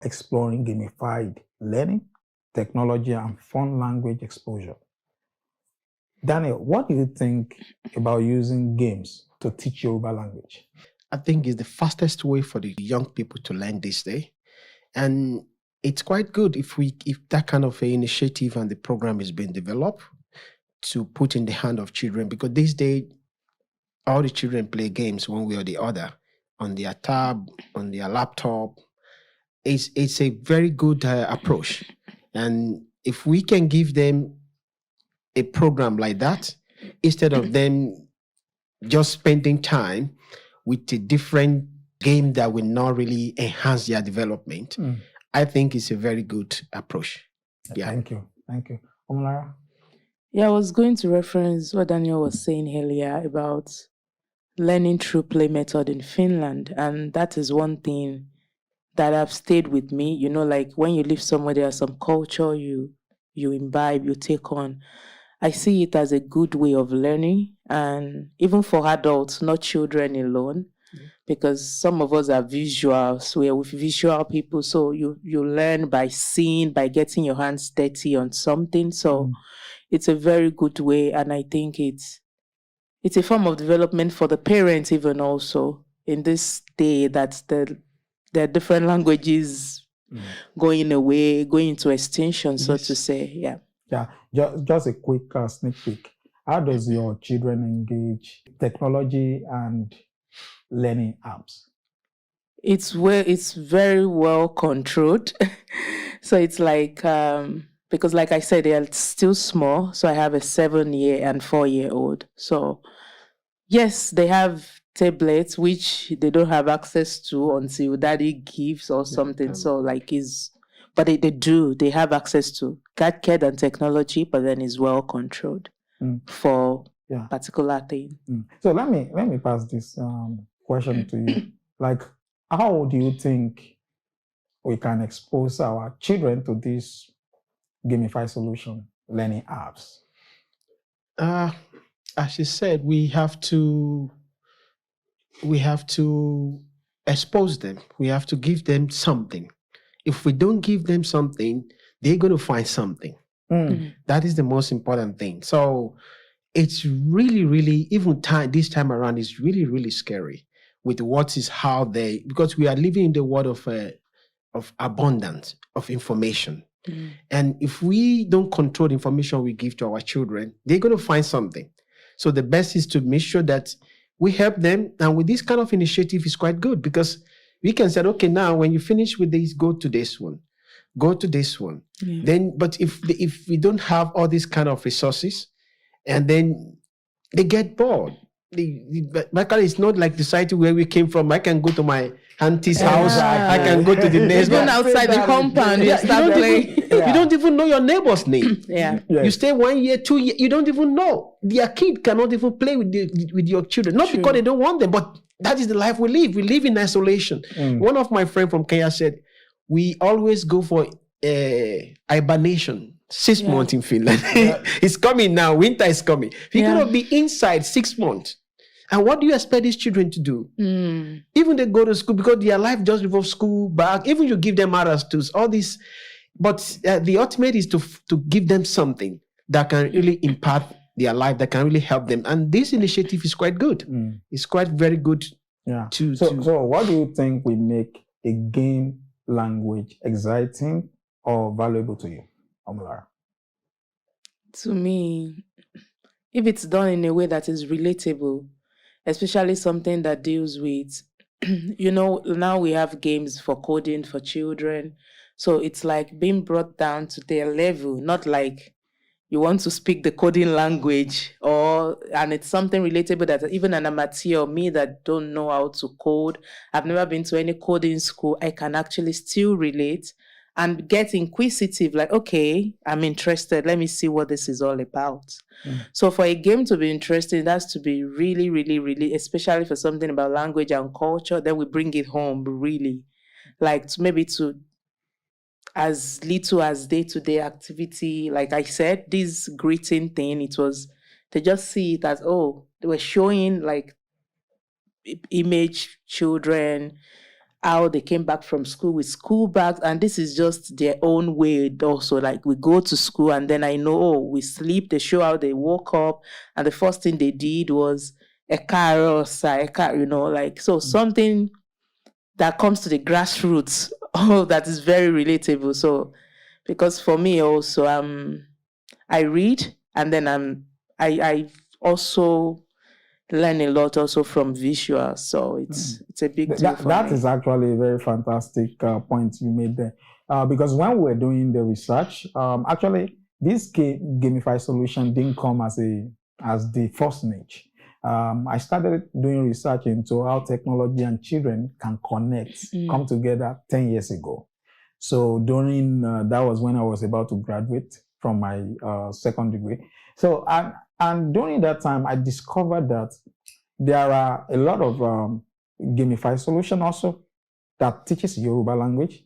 exploring gamified learning, technology, and fun language exposure. Daniel, what do you think about using games to teach Yoruba language? I think it's the fastest way for the young people to learn this day. And it's quite good if that kind of a initiative and the program is being developed to put in the hand of children, because these days all the children play games one way or the other on their tab, on their laptop. It's a very good approach. And if we can give them a program like that, instead of them just spending time with a different game that will not really enhance their development, I think it's a very good approach. Yeah. Thank you. Omolara? Yeah, I was going to reference what Daniel was saying earlier about learning through play method in Finland. And that is one thing that have stayed with me. You know, like when you live somewhere, there's some culture you imbibe, you take on. I see it as a good way of learning, and even for adults, not children alone, because some of us are visuals. We are with visual people, so you learn by seeing, by getting your hands dirty on something. So it's a very good way, and I think it's a form of development for the parents even also in this day that there are different languages going away, going into extinction, so to say. Yeah, just a quick sneak peek. How does your children engage technology and learning apps? It's very well controlled. So it's like, because like I said, they are still small. So I have a 7-year and 4-year-old. So yes, they have tablets, which they don't have access to until daddy gives or something. So like but they have access to gadget and technology, but then it's well controlled for particular thing. So let me pass this question to you. Like, how do you think we can expose our children to this gamified solution learning apps? As you said, we have to expose them. We have to give them something. If we don't give them something, they're going to find something. That is the most important thing. So it's really, really, even this time around, is really, really scary with because we are living in the world of abundance of information. And if we don't control the information we give to our children, they're going to find something. So the best is to make sure that we help them. And with this kind of initiative is quite good, because we can say, okay, now when you finish with this, go to this one. Then, but if we don't have all these kind of resources, and then they get bored. It's not like the society where we came from. I can go to my auntie's house. I can go to the next one outside the compound. You start playing. You don't even know your neighbor's name. Yes. You stay 1 year, 2 years. You don't even know. Their kid cannot even play with your children. Not because they don't want them, but that is the life we live. We live in isolation. One of my friends from Kenya said, we always go for hibernation. 6 months in Finland. It's coming now. Winter is coming. You're going to be inside 6 months. And what do you expect these children to do? Even they go to school, because their life just revolves school, back. Even you give them others to all this. But the ultimate is to give them something that can really impact their life, that can really help them. And this initiative is quite good. It's quite very good. Yeah. So what do you think will make a game language exciting or valuable to you, Omolara? To me, if it's done in a way that is relatable, especially something that deals with, now we have games for coding for children. So it's like being brought down to their level, not like you want to speak the coding language, and it's something relatable that even an amateur, me that don't know how to code, I've never been to any coding school, I can actually still relate and get inquisitive, like, okay, I'm interested. Let me see what this is all about. So for a game to be interesting, it has to be really, really, really, especially for something about language and culture, then we bring it home, really. Like maybe to as little as day-to-day activity. Like I said, this greeting thing, they just see it as, they were showing like image children how they came back from school with school bags, and this is just their own way also. Like, we go to school and then I know, oh, we sleep, they show how they woke up, and the first thing they did was a car, you know, like, so something that comes to the grassroots, oh, that is very relatable. So, because for me also, I read, and then I also learn a lot also from visuals. So it's a big deal for that me. is actually a very fantastic point you made there. Because when we were doing the research, actually this gamified solution didn't come as the first niche. I started doing research into how technology and children can connect, come together 10 years ago. So during, that was when I was about to graduate from my second degree. So, and during that time, I discovered that there are a lot of gamified solution also that teaches Yoruba language,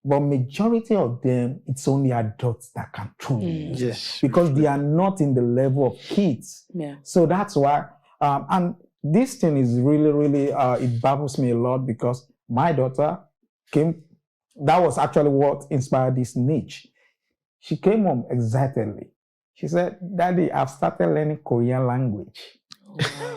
but majority of them, it's only adults that can truly use them, because they are not in the level of kids. Yeah. So that's why, and this thing is really, really, it baffles me a lot, because my daughter that was actually what inspired this niche. She came home excitedly. She said, "Daddy, I've started learning Korean language."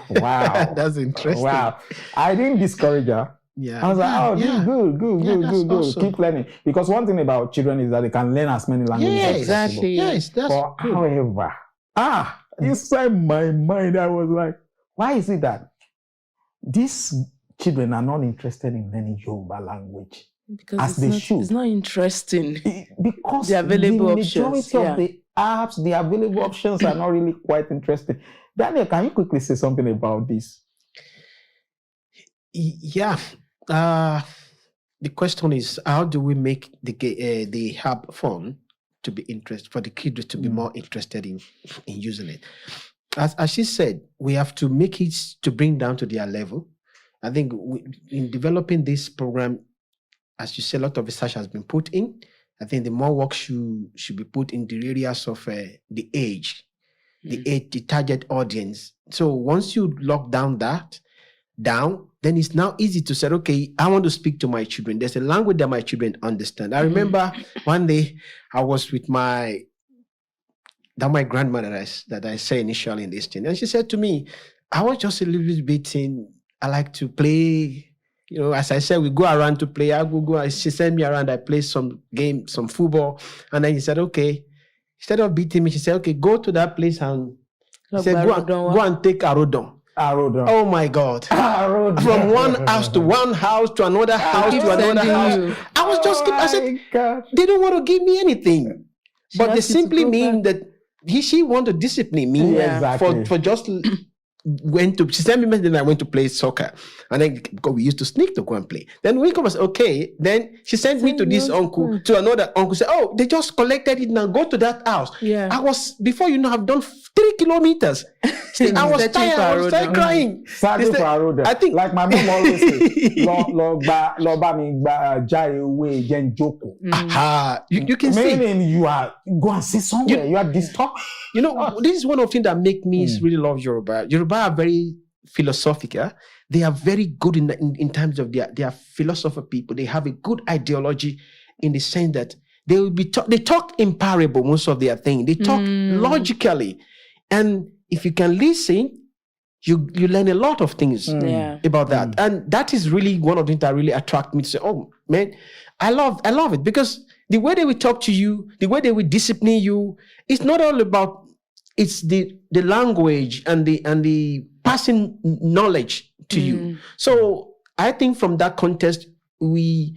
Wow. That's interesting. Wow. I didn't discourage her. Yeah. I was like, oh, good. Awesome. Keep learning. Because one thing about children is that they can learn as many languages as possible. Exactly. Yes, that's But good. however, inside my mind, I was like, why is it that these children are not interested in learning Yoruba language? Because as they should. It's not interesting. Because the available majority options, of the apps, the available options are not really quite interesting. Daniel, can you quickly say something about this? Yeah. The question is, how do we make the app fun to be interested, for the kids to be more interested in using it? As she said, we have to make it to bring down to their level. I think in developing this program, as you said, a lot of research has been put in. I think the more work should be put in the areas of the age, the target audience. So once you lock down, then it's now easy to say, okay, I want to speak to my children. There's a language that my children understand. I remember one day I was with my grandmother that I said initially in this thing, and she said to me, I was just a little bit I like to play. You know, as I said, we go around to play. I go. She sent me around. I play some game, some football. And then he said, okay. Instead of beating me, she said, okay, go to that place and he said, go and take Arodon. Oh my God. From one house to another house to another house. I was just, I said, they don't want to give me anything. But they simply mean that she want to discipline me for just she sent me message, then I went to play soccer. And then because we used to sneak to go and play. Then we come and say, okay. Then she sent me to this uncle, to another uncle. Say, oh, they just collected it now. Go to that house. Yeah. I was, before you know, I've done 3 kilometers. I was tired. I was crying. I think, like my mom always says, you can see. Meaning you are, go and sit somewhere. You are disturbed. You know, this is one of the things that make me really love Yoruba. Yoruba are very philosophical. They are very good in terms of their philosopher people. They have a good ideology in the sense that they will be they talk in parable, most of their things. They talk logically. And if you can listen, you learn a lot of things about that. And that is really one of the things that really attract me to say, oh man, I love it, because the way they will talk to you, the way they will discipline you, it's not all about, it's the language and the passing knowledge to you. So I think from that context, the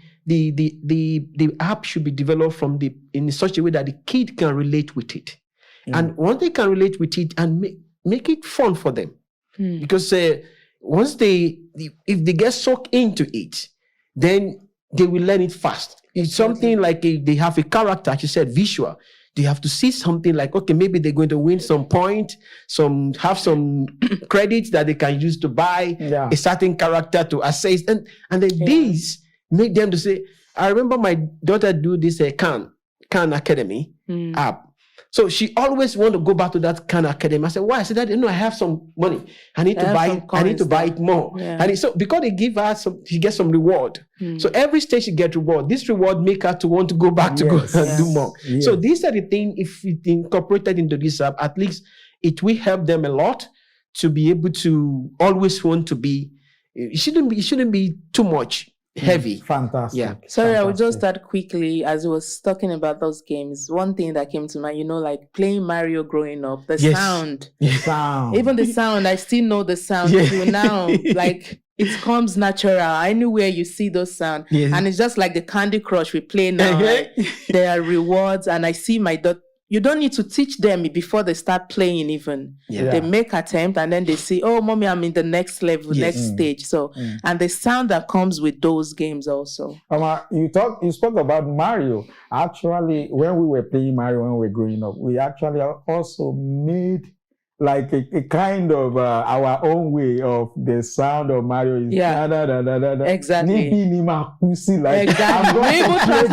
app should be developed in such a way that the kid can relate with it. And once they can relate with it and make it fun for them, because once if they get sucked into it, then they will learn it fast. It's something like they have a character, she said, visual. They have to see something like, okay, maybe they're going to win some point, have some credits that they can use to buy a certain character to assess. And then these make them to say, I remember my daughter do this Khan Academy app. So she always want to go back to that kind of academy. I said, why? I said, Daddy, no, I have some money. I need to buy it. I need to buy it more. Yeah. And so because they give her she gets some reward. So every stage she get reward. This reward make her to want to go back to go and do more. Yes. So these are the things, if it incorporated into this app, at least it will help them a lot to be able to always want to be, it shouldn't be too much heavy. Fantastic. Yeah. Sorry, I will just start quickly as I was talking about those games. One thing that came to mind, like playing Mario growing up, the sound. Even the sound, I still know the sound till now. Like it comes natural. Anywhere you see those sounds. And it's just like the Candy Crush we play now. Like, there are rewards, and I see my daughter. You don't need to teach them before they start playing even. They make attempt and then they say, oh, mommy, I'm in the next level, next stage. So, and the sound that comes with those games also. You spoke about Mario. Actually, when we were playing Mario when we were growing up, we actually also made like a kind of our own way of the sound of Mario. Is Exactly.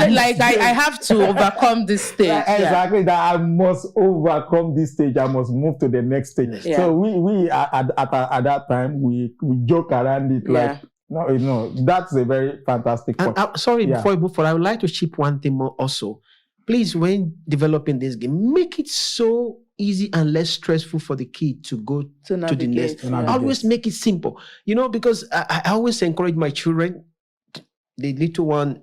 Like, I have to overcome this stage. Exactly. That I must overcome this stage. I must move to the next stage. So we at that time we joke around it like. No, that's a very fantastic point. Sorry, before we move forward, I would like to chip one thing more also. Please, when developing this game, make it so easy and less stressful for the kid to go to the next. Always make it simple. Because I always encourage my children, the little one,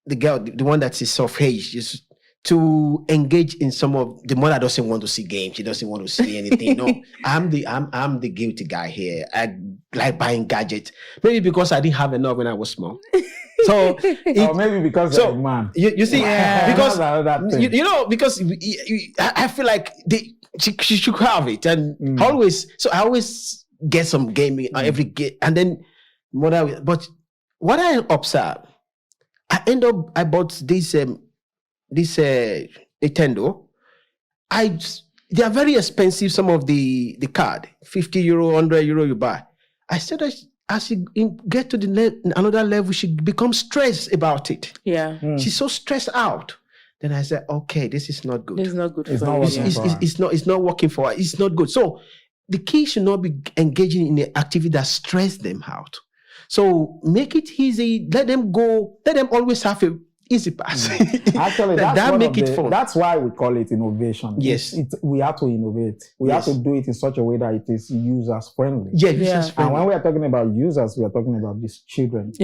the girl, the one that is of age, just to engage in some of the mother doesn't want to see games. She doesn't want to see anything. No, I'm the guilty guy here. I like buying gadgets. Maybe because I didn't have enough when I was small. So or maybe because you're a man. You see, because because I feel like she should have it, and I always get some gaming every game, and then but what I observe, I bought this Nintendo. They are very expensive. Some of the card, €50, €100 you buy. I said that as she get to another level, she becomes stressed about it. She's so stressed out. Then I said, okay, this is not good. It's not good. It's not working for her. It's not good. So the kids should not be engaging in an activity that stress them out. So make it easy. Let them go. Let them always have a easy pass. Actually, that's why we call it innovation. Yes. We have to innovate. We have to do it in such a way that it is users friendly. Users friendly. And when we are talking about users, we are talking about these children.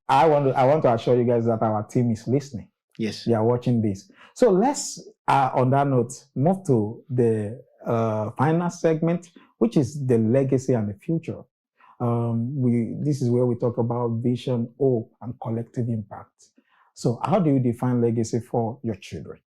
I want to assure you guys that our team is listening. Yes. They are watching this. So let's, on that note, move to the final segment, which is the legacy and the future. This is where we talk about vision, hope, and collective impact. So how do you define legacy for your children?